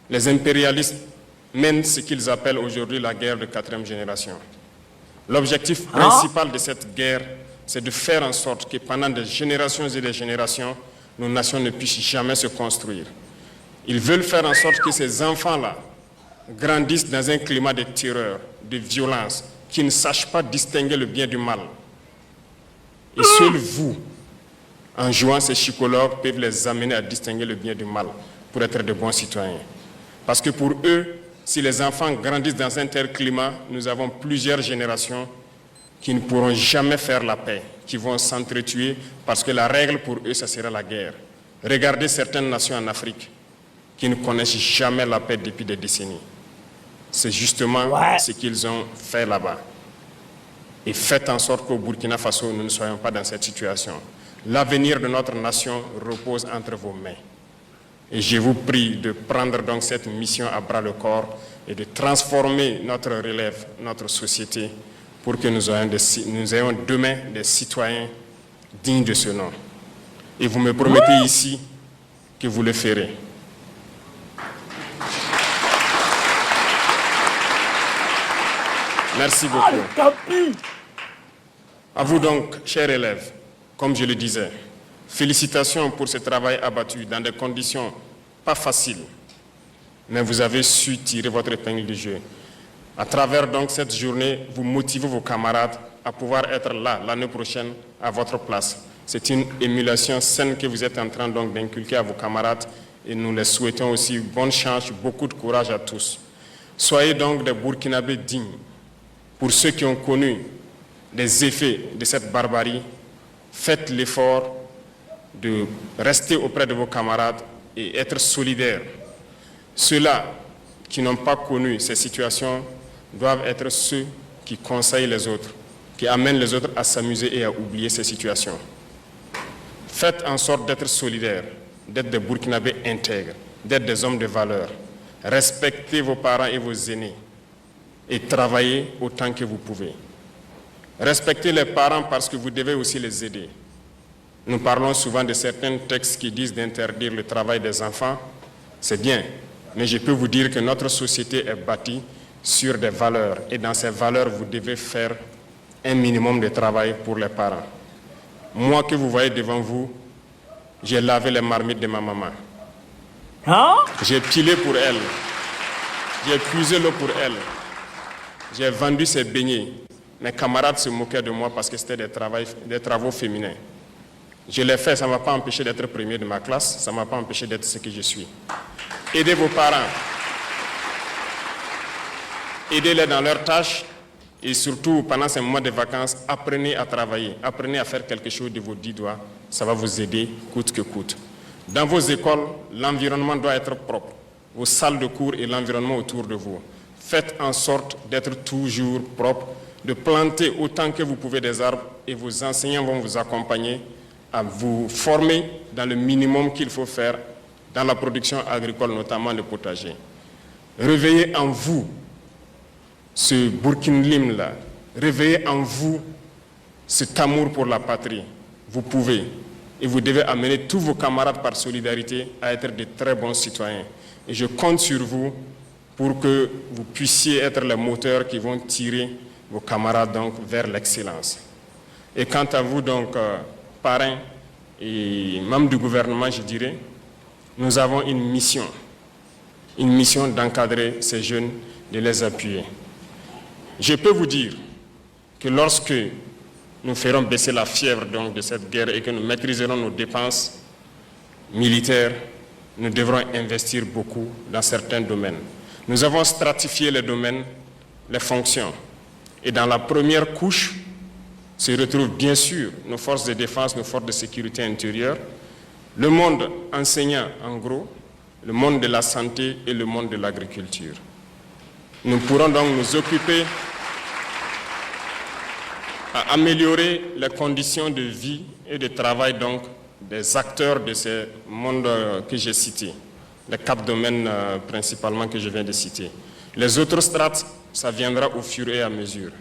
Les impérialistes mènent ce qu'ils appellent aujourd'hui la guerre de 4e génération. L'objectif principal de cette guerre, c'est de faire en sorte que pendant des générations et des générations, nos nations ne puissent jamais se construire. Ils veulent faire en sorte que ces enfants-là grandissent dans un climat de terreur, de violence, qui ne sachent pas distinguer le bien du mal. Et seuls vous, en jouant ces psychologues, peuvent les amener à distinguer le bien du mal pour être de bons citoyens. Parce que pour eux, si les enfants grandissent dans un tel climat, nous avons plusieurs générations qui ne pourront jamais faire la paix, qui vont s'entretuer parce que la règle pour eux, ça sera la guerre. Regardez certaines nations en Afrique qui ne connaissent jamais la paix depuis des décennies. C'est justement ce qu'ils ont fait là-bas. Et faites en sorte qu'au Burkina Faso, nous ne soyons pas dans cette situation. L'avenir de notre nation repose entre vos mains. Et je vous prie de prendre donc cette mission à bras le corps et de transformer notre relève, notre société, pour que nous ayons demain des citoyens dignes de ce nom. Et vous me promettez ici que vous le ferez. Merci beaucoup. À vous donc, chers élèves, comme je le disais, félicitations pour ce travail abattu dans des conditions pas faciles, mais vous avez su tirer votre épingle du jeu. À travers donc cette journée, vous motivez vos camarades à pouvoir être là l'année prochaine à votre place. C'est une émulation saine que vous êtes en train donc d'inculquer à vos camarades et nous les souhaitons aussi bonne chance, beaucoup de courage à tous. Soyez donc des Burkinabés dignes. Pour ceux qui ont connu les effets de cette barbarie, faites l'effort de rester auprès de vos camarades et être solidaires. Ceux-là qui n'ont pas connu ces situations doivent être ceux qui conseillent les autres, qui amènent les autres à s'amuser et à oublier ces situations. Faites en sorte d'être solidaires, d'être des Burkinabés intègres, d'être des hommes de valeur. Respectez vos parents et vos aînés et travaillez autant que vous pouvez. Respectez les parents parce que vous devez aussi les aider. Nous parlons souvent de certains textes qui disent d'interdire le travail des enfants. C'est bien, mais je peux vous dire que notre société est bâtie sur des valeurs. Et dans ces valeurs, vous devez faire un minimum de travail pour les parents. Moi que vous voyez devant vous, j'ai lavé les marmites de ma maman. J'ai pilé pour elle. J'ai puisé l'eau pour elle. J'ai vendu ses beignets. Mes camarades se moquaient de moi parce que c'était des travaux féminins. Je l'ai fait, ça ne m'a pas empêché d'être premier de ma classe, ça ne m'a pas empêché d'être ce que je suis. Aidez vos parents. Aidez-les dans leurs tâches et surtout, pendant ces mois de vacances, apprenez à travailler, apprenez à faire quelque chose de vos 10 doigts. Ça va vous aider coûte que coûte. Dans vos écoles, l'environnement doit être propre. Vos salles de cours et l'environnement autour de vous. Faites en sorte d'être toujours propre, de planter autant que vous pouvez des arbres et vos enseignants vont vous accompagner à vous former dans le minimum qu'il faut faire dans la production agricole, notamment le potager. Réveillez en vous ce Burkinlim-là. Réveillez en vous cet amour pour la patrie. Vous pouvez et vous devez amener tous vos camarades par solidarité à être de très bons citoyens. Et je compte sur vous pour que vous puissiez être les moteurs qui vont tirer vos camarades donc vers l'excellence. Et quant à vous donc, parrains et membres du gouvernement, je dirais, nous avons une mission d'encadrer ces jeunes, de les appuyer. Je peux vous dire que lorsque nous ferons baisser la fièvre donc, de cette guerre et que nous maîtriserons nos dépenses militaires, nous devrons investir beaucoup dans certains domaines. Nous avons stratifié les domaines, les fonctions. Et dans la première couche se retrouvent bien sûr nos forces de défense, nos forces de sécurité intérieure, le monde enseignant en gros, le monde de la santé et le monde de l'agriculture. Nous pourrons donc nous occuper à améliorer les conditions de vie et de travail donc, des acteurs de ces mondes que j'ai cités, les 4 domaines principalement que je viens de citer. Les autres strates, ça viendra au fur et à mesure.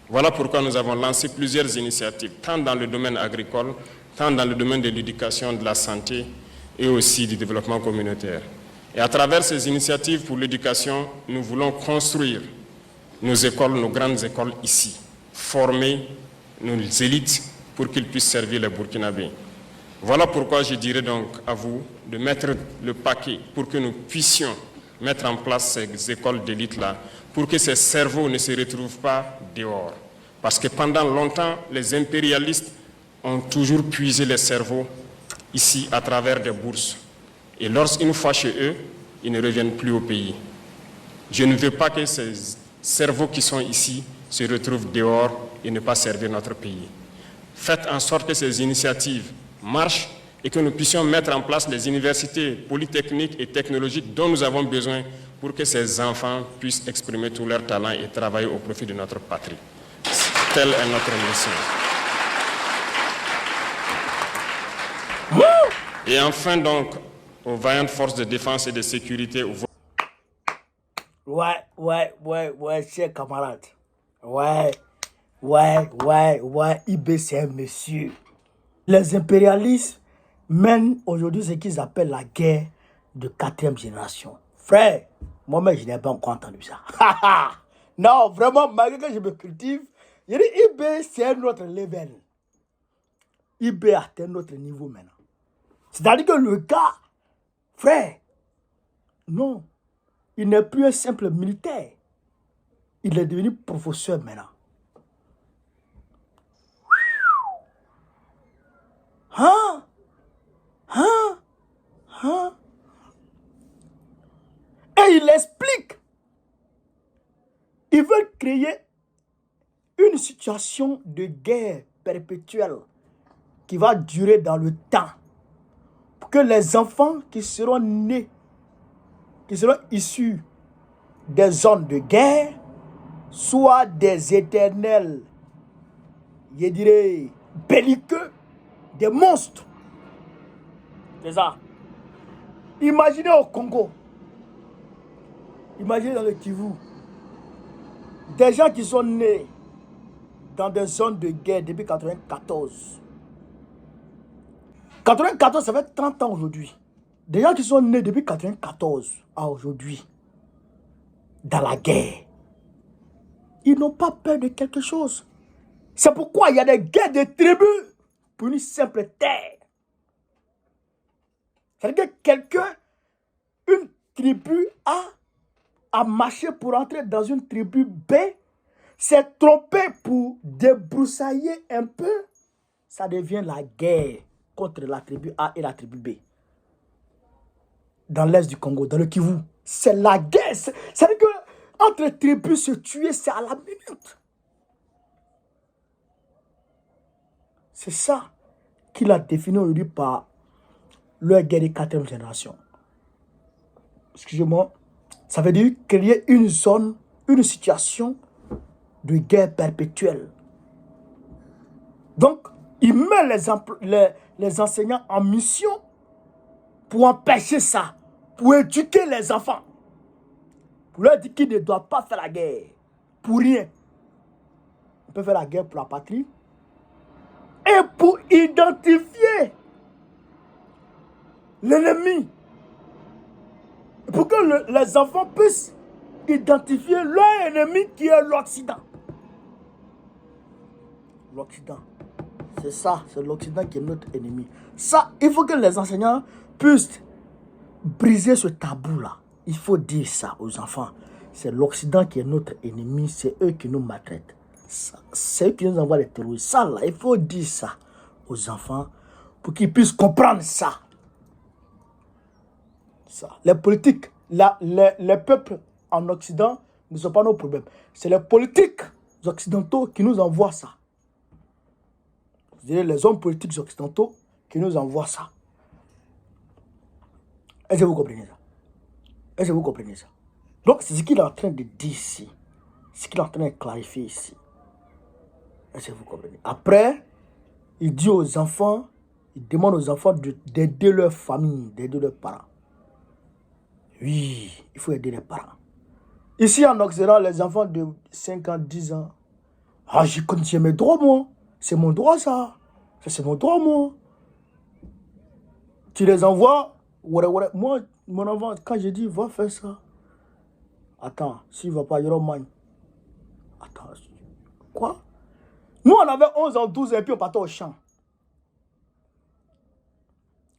Voilà pourquoi nous avons lancé plusieurs initiatives, tant dans le domaine agricole, tant dans le domaine de l'éducation, de la santé et aussi du développement communautaire. Et à travers ces initiatives pour l'éducation, nous voulons construire nos écoles, nos grandes écoles ici, former nos élites pour qu'ils puissent servir les Burkinabés. Voilà pourquoi je dirais donc à vous de mettre le paquet pour que nous puissions mettre en place ces écoles d'élite-là, pour que ces cerveaux ne se retrouvent pas dehors. Parce que pendant longtemps, les impérialistes ont toujours puisé les cerveaux ici à travers des bourses. Et lorsqu'une fois chez eux, ils ne reviennent plus au pays. Je ne veux pas que ces cerveaux qui sont ici se retrouvent dehors et ne pas servir notre pays. Faites en sorte que ces initiatives marchent et que nous puissions mettre en place les universités polytechniques et technologiques dont nous avons besoin pour que ces enfants puissent exprimer tous leurs talents et travailler au profit de notre patrie. Telle est notre mission. Et enfin donc, aux vaillantes forces de défense et de sécurité. Ouais, chers camarades. Ouais, IB, c'est un monsieur. Les impérialistes mènent aujourd'hui ce qu'ils appellent la guerre de 4e génération. Frère, moi-même, je n'ai pas encore entendu ça. Non, vraiment, malgré que je me cultive, je dis IB, c'est un autre level. IB a atteint notre niveau maintenant. C'est-à-dire que le gars, frère, non, il n'est plus un simple militaire. Il est devenu professeur maintenant. Et il explique. Il veut créer une situation de guerre perpétuelle qui va durer dans le temps. Pour que les enfants qui seront nés, qui seront issus des zones de guerre, soient des éternels, je dirais, belliqueux, des monstres. C'est ça. Imaginez au Congo, imaginez dans le Kivu, des gens qui sont nés dans des zones de guerre depuis 1994. 1994, ça fait 30 ans aujourd'hui. Des gens qui sont nés depuis 1994 à aujourd'hui, dans la guerre, ils n'ont pas peur de quelque chose. C'est pourquoi il y a des guerres de tribus pour une simple terre. C'est-à-dire que quelqu'un, une tribu a marché pour entrer dans une tribu B, s'est trompé pour débroussailler un peu, ça devient la guerre contre la tribu A et la tribu B. Dans l'est du Congo, dans le Kivu, c'est la guerre. C'est-à-dire que entre tribus se tuer, c'est à la minute. C'est ça qu'il a défini aujourd'hui par leur guerre de 4e génération. Excusez-moi. Ça veut dire créer une zone, une situation de guerre perpétuelle. Donc, il met les enseignants en mission pour empêcher ça, pour éduquer les enfants. Pour leur dire qu'ils ne doivent pas faire la guerre. Pour rien. On peut faire la guerre pour la patrie. Et pour identifier l'ennemi. Pour que les enfants puissent identifier leur ennemi qui est l'Occident. L'Occident. C'est ça, c'est l'Occident qui est notre ennemi. Ça, il faut que les enseignants puissent briser ce tabou-là. Il faut dire ça aux enfants. C'est l'Occident qui est notre ennemi, c'est eux qui nous maltraitent. C'est eux qui nous envoient les terroristes. Ça, là, il faut dire ça aux enfants pour qu'ils puissent comprendre ça. Ça. Les politiques, les peuples en Occident ne sont pas nos problèmes. C'est les politiques occidentaux qui nous envoient ça. C'est les hommes politiques occidentaux qui nous envoient ça. Est-ce que vous comprenez ça? Est-ce que vous comprenez ça? Donc, c'est ce qu'il est en train de dire ici. Ce qu'il est en train de clarifier ici. Est-ce que vous comprenez? Après, il dit aux enfants, il demande aux enfants d'aider leur famille, d'aider leurs parents. Oui, il faut aider les parents. Ici en Occident, les enfants de 5 ans, 10 ans, j'ai mes droits, moi. C'est mon droit, ça. Ça, c'est mon droit, moi. Tu les envoies. Moi, Mon enfant, quand je dis, va faire ça. Attends, s'il ne va pas, il y aura man. Attends, quoi? Nous, on avait 11 ans, 12 ans, et puis on partait au champ.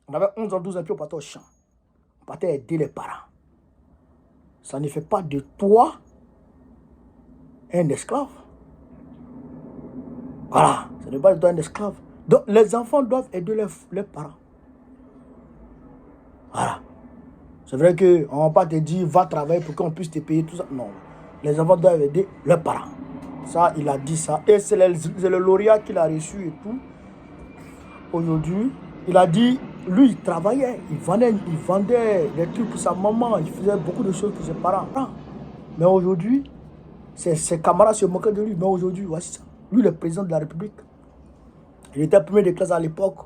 On avait 11 ans, 12 ans, puis on partait au champ. On partait aider les parents. Ça ne fait pas de toi un esclave. Voilà, ça ne fait pas de toi un esclave. Donc, les enfants doivent aider leurs parents. Voilà. C'est vrai qu'on ne va pas te dire, va travailler pour qu'on puisse te payer tout ça. Non. Les enfants doivent aider leurs parents. Ça, il a dit ça. Et c'est le lauréat qu'il a reçu et tout. Aujourd'hui, il a dit, lui, il travaillait. Il vendait des trucs pour sa maman. Il faisait beaucoup de choses pour ses parents. Mais aujourd'hui, ses camarades se moquaient de lui. Mais aujourd'hui, voici ça. Lui, le président de la République. Il était premier de classe à l'époque.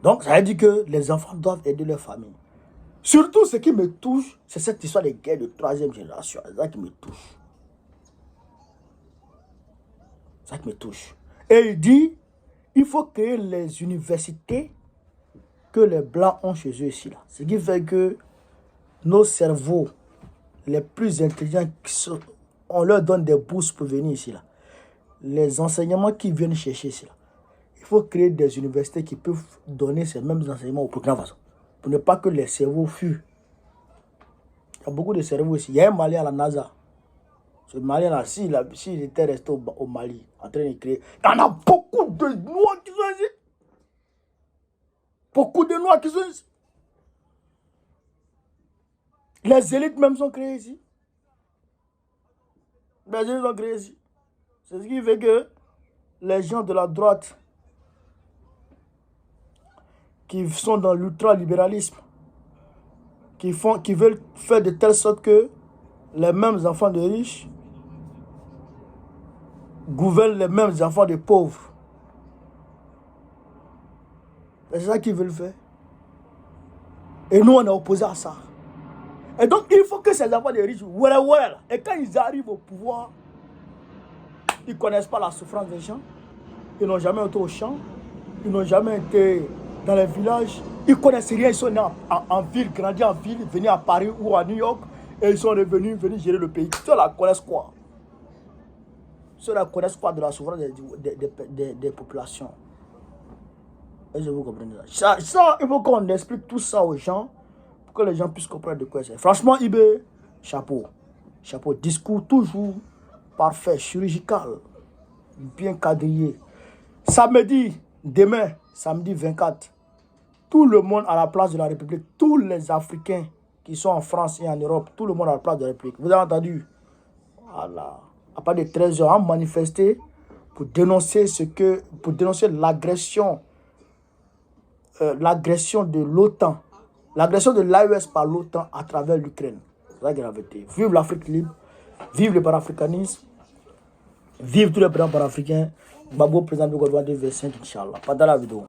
Donc, ça veut dire que les enfants doivent aider leur famille. Surtout, ce qui me touche, c'est cette histoire de guerre de troisième génération. C'est ça qui me touche. C'est ça qui me touche. Et il dit, il faut créer les universités que les Blancs ont chez eux ici. Là. Ce qui fait que nos cerveaux les plus intelligents, on leur donne des bourses pour venir ici. Là. Les enseignements qu'ils viennent chercher ici. Là. Il faut créer des universités qui peuvent donner ces mêmes enseignements au Burkina Faso. Pour ne pas que les cerveaux fuient. Il y a beaucoup de cerveaux ici. Il y a un Malien à la NASA. Ce Malien-là, s'il était resté au Mali, en train de créer, il y en a beaucoup de Noirs qui sont ici. Beaucoup de Noirs qui sont ici. Les élites même sont créées ici. Les élites sont créées ici. C'est ce qui fait que les gens de la droite qui sont dans l'ultralibéralisme, qui veulent faire de telle sorte que les mêmes enfants de riches gouvernent les mêmes enfants de pauvres. C'est ça qu'ils veulent faire. Et nous, on est opposés à ça. Et donc, il faut que ces enfants de riches, voilà. Et quand ils arrivent au pouvoir, ils ne connaissent pas la souffrance des gens. Ils n'ont jamais été au champ. Ils n'ont jamais été dans les villages. Ils ne connaissent rien. Ils sont nés en ville, grandis en ville, venus à Paris ou à New York. Et ils sont revenus gérer le pays. Ceux-là connaissent quoi? Ceux-là connaissent quoi de la souffrance des populations? Et je vous comprends ça. Ça, il faut qu'on explique tout ça aux gens pour que les gens puissent comprendre de quoi c'est. Franchement, Ibé, chapeau. Chapeau. Discours toujours parfait, chirurgical, bien quadrillé. Samedi, demain, samedi 24, tout le monde à la place de la République, tous les Africains qui sont en France et en Europe, tout le monde à la place de la République. Vous avez entendu? Voilà. À partir de 13h, on manifesté pour dénoncer l'agression de l'OTAN, l'agression de l'AES par l'OTAN à travers l'Ukraine. C'est la gravité. Vive l'Afrique libre, vive le panafricanisme, vive tous les présidents panafricains. Babo, président de Côte d'Ivoire, Inch'Allah. Pas dans la vidéo.